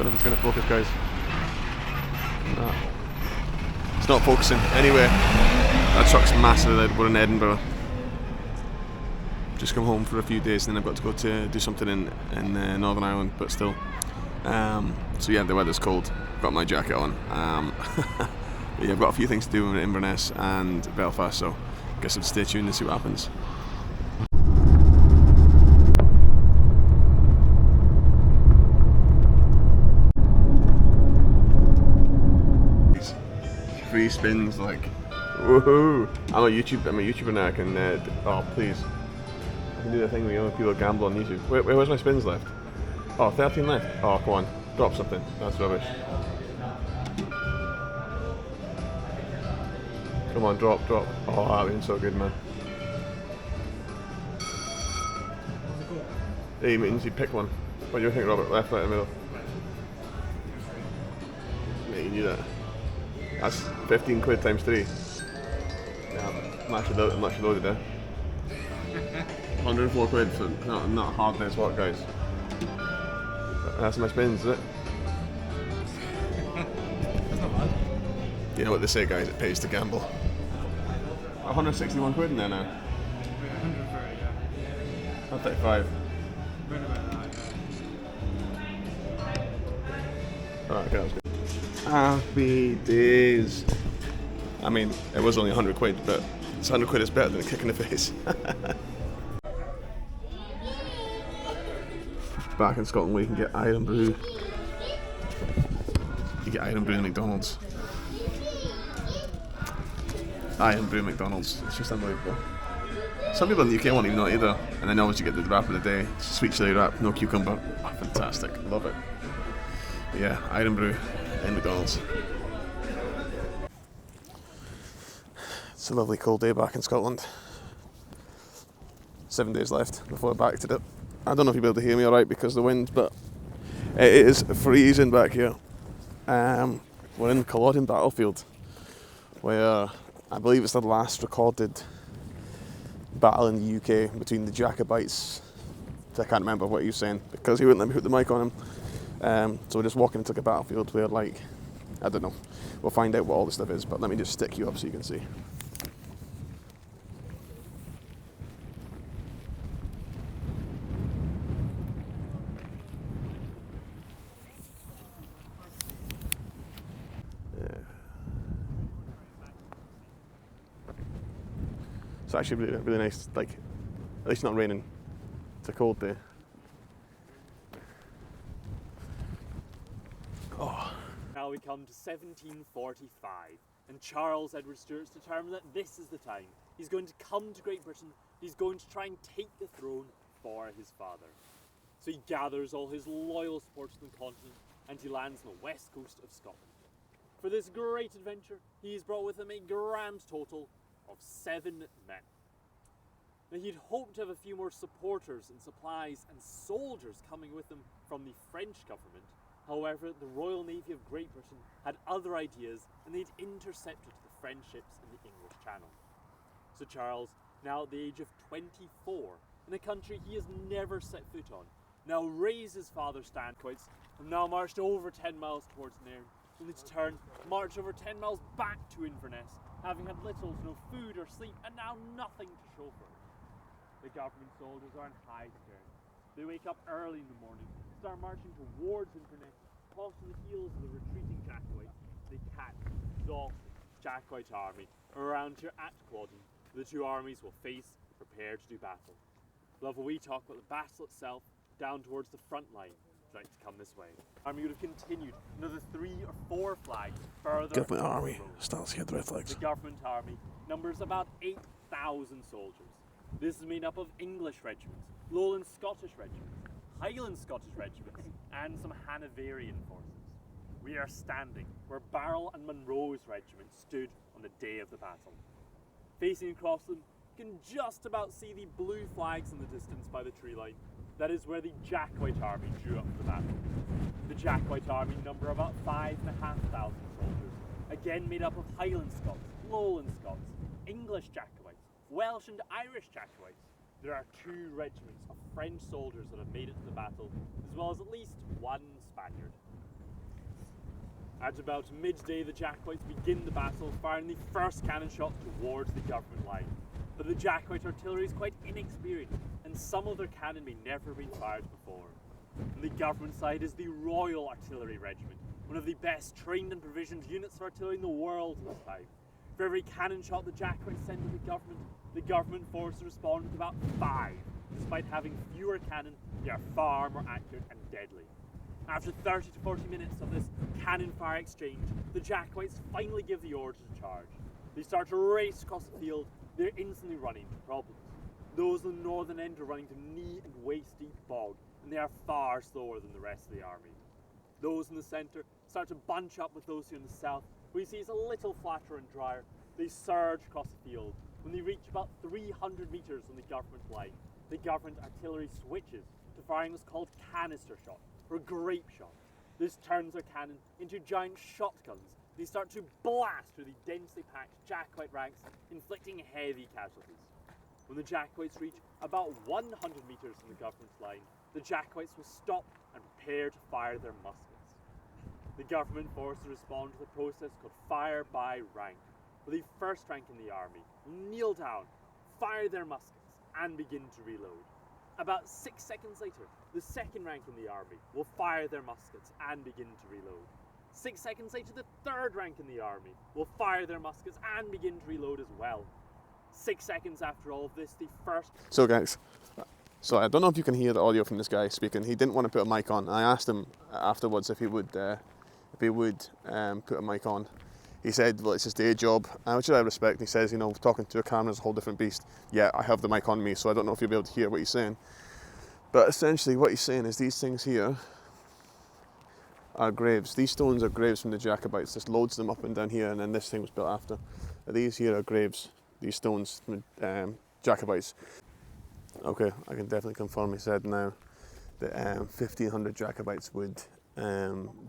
Don't know if it's going to focus, guys. No. It's not focusing. Anyway, that truck's massive. We're in Edinburgh. Just come home for a few days, and then I've got to go to do something in Northern Ireland, but still. So yeah, the weather's cold. Got my jacket on. But yeah, I've got a few things to do in Inverness and Belfast, so I guess I'll stay tuned and see what happens. Free spins, like, woohoo! I'm a YouTuber now. I can, oh please, I can do the thing where people gamble on YouTube. Where's my spins left? Oh, 13 left. Oh, come on, drop something. That's rubbish. Come on, drop. Oh, that been so good, man. Hey, means you pick one. What do you think, Robert? Left, right, in the middle. Yeah, you knew that. That's 15 quid times 3. Yeah, I'm actually loaded there. 104 quid for not a hard day's work, guys. That's my spins, is it? That's not bad. You know what they say, guys, it pays to gamble. 161 quid in there now. 130, yeah. 135. Round about that, yeah. Alright, okay, that's good. Happy days. I mean, it was only 100 quid, but it's 100 quid is better than a kick in the face. Back in Scotland, we can get Iron Brew. You get Iron Brew in McDonald's. Iron Brew McDonald's. It's just unbelievable. Some people in the UK won't even know it either. And then obviously you get the wrap of the day. It's a sweet chili wrap, no cucumber. Oh, fantastic. Love it. But yeah, Iron Brew in McDonald's. It's a lovely cold day back in Scotland. 7 days left before I back to it. I don't know if you'll be able to hear me alright because of the wind, but it is freezing back here. We're in Culloden battlefield, where I believe it's the last recorded battle in the UK between the Jacobites. I can't remember what he was saying because he wouldn't let me put the mic on him. So we're just walking into a battlefield where, like, I don't know. We'll find out what all this stuff is, but let me just stick you up so you can see. It's actually really nice, like, at least not raining. It's a cold day. Oh. Now we come to 1745, and Charles Edward Stuart's determined that this is the time. He's going to come to Great Britain, he's going to try and take the throne for his father. So he gathers all his loyal supporters on the continent, and he lands on the west coast of Scotland. For this great adventure, he's brought with him a grand total of 7 men. Now he'd hoped to have a few more supporters and supplies and soldiers coming with him from the French government. However, the Royal Navy of Great Britain had other ideas, and they'd intercepted the French ships in the English Channel. So Charles, now at the age of 24, in a country he has never set foot on, now raised his father's standquoits, and now marched over 10 miles towards Nairn, only to turn, march over 10 miles back to Inverness, having had little to no food or sleep, and now nothing to show for it. The government soldiers are in high spirits. They wake up early in the morning, start marching towards Inverness, toss on the heels of the retreating Jacobites. They catch the exhausted Jacobite army around here at Culloden. The two armies will face, prepare to do battle. We'll have a wee talk about the battle itself, down towards the front line. Would you like to come this way? The army would have continued another 3 or 4 flags further. Government army starts here at the red flags. The government army numbers about 8,000 soldiers. This is made up of English regiments, Lowland Scottish regiments, Highland Scottish regiments, and some Hanoverian forces. We are standing where Barrel and Monroe's regiment stood on the day of the battle. Facing across them, you can just about see the blue flags in the distance by the tree line. That is where the Jacobite army drew up for the battle. The Jacobite army number about 5,500 soldiers, again made up of Highland Scots, Lowland Scots, English Jacobites, Welsh and Irish Jacobites. There are 2 regiments of French soldiers that have made it to the battle, as well as at least 1 Spaniard. At about midday, the Jacobites begin the battle, firing the first cannon shot towards the government line. But the Jacobite artillery is quite inexperienced, and some of their cannon may never have been fired before. On the government side is the Royal Artillery Regiment, one of the best trained and provisioned units of artillery in the world at this time. For every cannon shot the Jacobites send to the government forces respond with about 5. Despite having fewer cannon, they are far more accurate and deadly. After 30 to 40 minutes of this cannon fire exchange, the Jacobites finally give the order to charge. They start to race across the field. They're instantly running into problems. Those on the northern end are running to knee and waist deep bog, and they are far slower than the rest of the army. Those in the centre start to bunch up with those here in the south, where you see it's a little flatter and drier. They surge across the field. When they reach about 300 metres from the government line, the government artillery switches to firing what's called canister shot, or grape shot. This turns their cannon into giant shotguns. They start to blast through the densely packed Jacobite ranks, inflicting heavy casualties. When the Jacobites reach about 100 metres from the government's line, the Jacobites will stop and prepare to fire their muskets. The government forces respond to the process called fire by rank, where the first rank in the army will kneel down, fire their muskets, and begin to reload. About 6 seconds later, the second rank in the army will fire their muskets and begin to reload. 6 seconds later, the third rank in the army will fire their muskets and begin to reload as well. 6 seconds after all of this, the first... So guys, so I don't know if you can hear the audio from this guy speaking. He didn't want to put a mic on. I asked him afterwards if he would put a mic on. He said, well, it's his day job, which I respect. He says, you know, talking to a camera is a whole different beast. Yeah, I have the mic on me, so I don't know if you'll be able to hear what he's saying. But essentially what he's saying is these things here are graves. These stones are graves from the Jacobites. There's loads of them up and down here, and then this thing was built after. These here are graves, these stones from Jacobites. Okay, I can definitely confirm, he said now, that 1,500 Jacobites would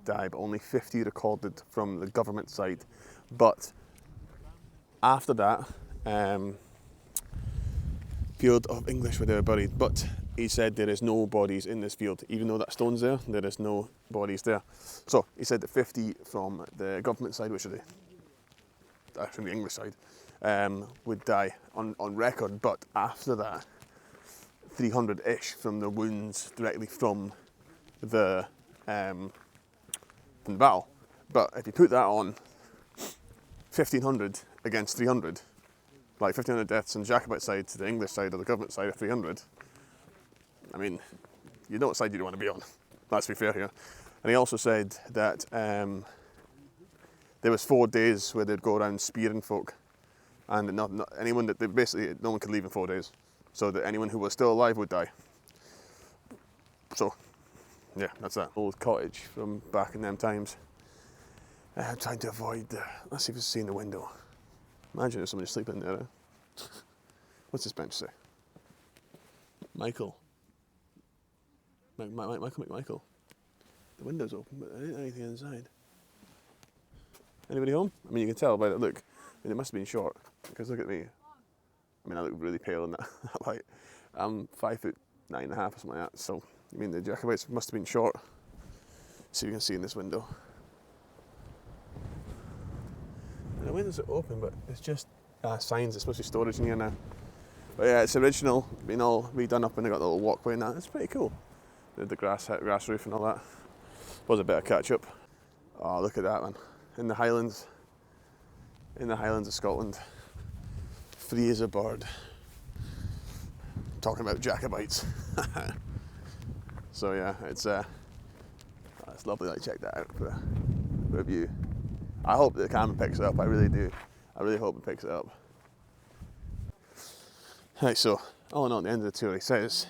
die, but only 50 recorded from the government side. But after that, field of English where they were buried. But he said there is no bodies in this field. Even though that stone's there, there is no bodies there. So he said that 50 from the government side, which are from the English side, would die on record. But after that, 300-ish from the wounds directly from the battle. But if you put that on 1,500 against 300, like 1,500 deaths on the Jacobite side to the English side or the government side of 300, I mean, you know what side you want to be on. Let's be fair here. And he also said that there was 4 days where they'd go around spearing folk, and not anyone that they basically no one could leave in 4 days, so that anyone who was still alive would die. So, yeah, that's that. Old cottage from back in them times. I'm trying to avoid the... Let's see if we can see in the window. Imagine there's somebody sleeping there. Eh? What's this bench say? Michael. Michael. The window's open, but there ain't anything inside. Anybody home? I mean, you can tell by the look. I mean, it must have been short, because look at me. I mean, I look really pale in that light. I'm 5'9.5" or something like that, so, I mean, the Jacobites must have been short. See if you can see in this window. And the windows are open, but it's just signs. There's supposed to be storage in here now. But yeah, it's original, been all redone up, and they got the little walkway and that. It's pretty cool. They did the grass roof and all that. Was a bit of catch up. Oh, look at that, man. In the Highlands of Scotland. Free as a bird. Talking about Jacobites. So yeah, it's lovely. Like, check that out for a view. I hope the camera picks it up. I really do. I really hope it picks it up. Right, so all in all, at the end of the tour, he says,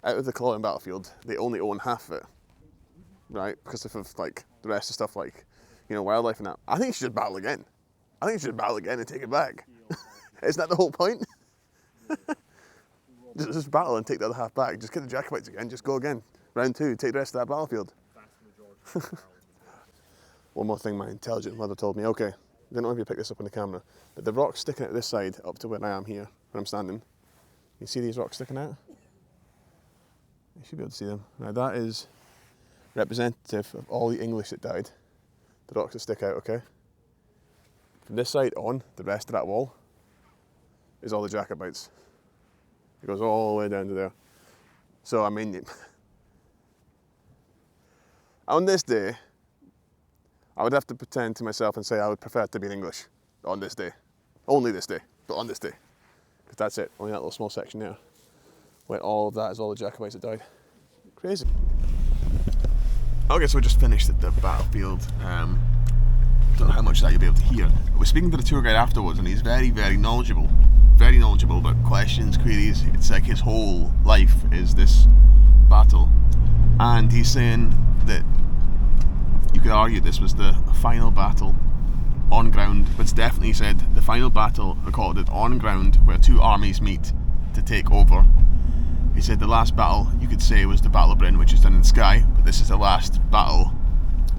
out of the Culloden battlefield, they only own half of it, right? Because of like the rest of stuff, like, you know, wildlife and that. I think you should battle again. I think you should battle again and take it back. Isn't that the whole point? just battle and take the other half back. Just get the Jacobites again. Just go again. Round 2. Take the rest of that battlefield. One more thing my intelligent mother told me. Okay, I don't know if you pick this up on the camera, but the rocks sticking out this side up to where I am here, where I'm standing. You see these rocks sticking out? You should be able to see them. Now that is representative of all the English that died. the rocks that stick out, okay? From this side on, the rest of that wall is all the Jacobites. It goes all the way down to there. So, I mean, on this day, I would have to pretend to myself and say I would prefer to be in English on this day. Only this day, but on this day. Because that's it, only that little small section there. Where all of that is all the Jacobites that died. Crazy. Okay, so we just finished at the battlefield. Don't know how much of that you'll be able to hear. But we're speaking to the tour guide afterwards, and he's very, very knowledgeable. Very knowledgeable about questions, queries. It's like his whole life is this battle. And he's saying that you could argue this was the final battle on ground, but it's definitely said the final battle recorded on ground where two armies meet to take over. He said the last battle you could say was the Battle of Britain, which is done in Skye, but this is the last battle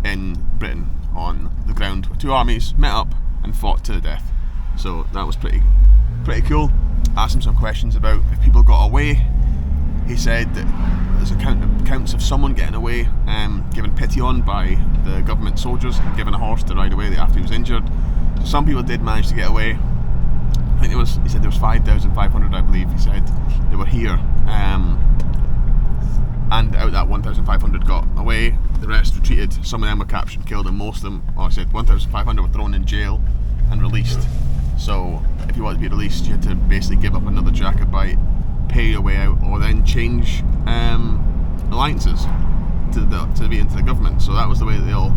in Britain on the ground where two armies met up and fought to the death. So that was pretty cool. Asked him some questions about if people got away. He said that there's accounts of someone getting away, given pity on by the government soldiers and given a horse to ride away after he was injured. So some people did manage to get away. I think he said there was 5,500, I believe he said, they were here. And out of that 1,500 got away, the rest retreated, some of them were captured and killed, and most of them, I said 1,500 were thrown in jail and released. So if you wanted to be released, you had to basically give up another Jacobite, pay your way out, or then change alliances to be into the government. So that was the way that they all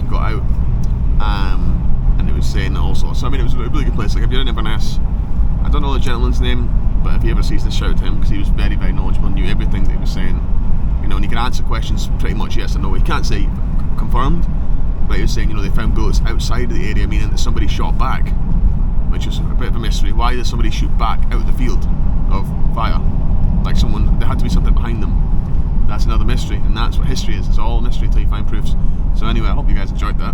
got out. And it was saying also, so I mean, it was a really good place. Like if you're in Inverness, I don't know the gentleman's name, but if he ever sees this, shout to him, because he was very, very knowledgeable and knew everything that he was saying. You know, and he can answer questions pretty much yes or no. He can't say confirmed, but he was saying, you know, they found bullets outside of the area, meaning that somebody shot back, which is a bit of a mystery. Why did somebody shoot back out of the field of fire? Like there had to be something behind them. That's another mystery, and that's what history is. It's all a mystery till you find proofs. So anyway, I hope you guys enjoyed that.